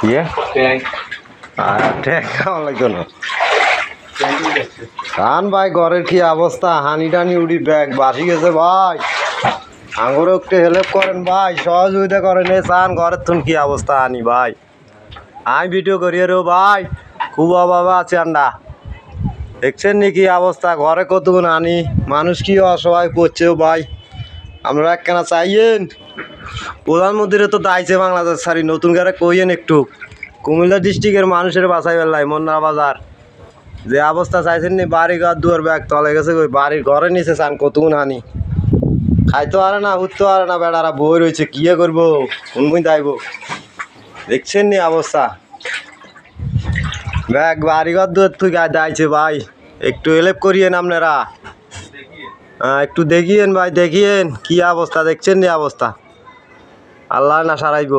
ইয়ে ট্যাগ খাওয়া লাগতো না কান ভাই ঘরের কি অবস্থা হানি টানি উড়ি ব্যাগ বাসি গেছে ভাই আঙুরে একটু হেল্প করেন ভাই সহযোগিতা করেন এ চান ঘরের তুন কি অবস্থা হানি ভাই আমি ভিডিও করিয়ে রে ভাই খুব অভাবে আছে আন্ডা দেখছেন নি কি অবস্থা ঘরে কতক্ষণ আনি মানুষ কি অসহায় পড়ছেও ভাই আমরা একখানা চাইয়েন প্রধানমন্ত্রীরা তো দায়ছে বাংলাদেশ সারি নতুন করে কইয়েন একটু কুমিল্লা ডিস্ট্রিক্টের মানুষের বাসাই বেলায় মন্না বাজার যে অবস্থা চাইছেন নি বাড়ি ঘর দুয়ার ব্যাগ তলে গেছে ওই বাড়ির ঘরে নিচে চান কতক্ষণ আনি খাইতে পারে না উঠতে পারে না বেড়ারা বই রয়েছে কি করবো কোন যাইব দেখছেন নি অবস্থা ব্যাগ বাড়ি ঘর দুয়ার তুই দাইছে ভাই একটু হেল্প করিয়েন আপনারা একটু দেখিয়েন ভাই দেখিয়েন কি অবস্থা দেখছেন নি অবস্থা আল্লাহ না সারাইব।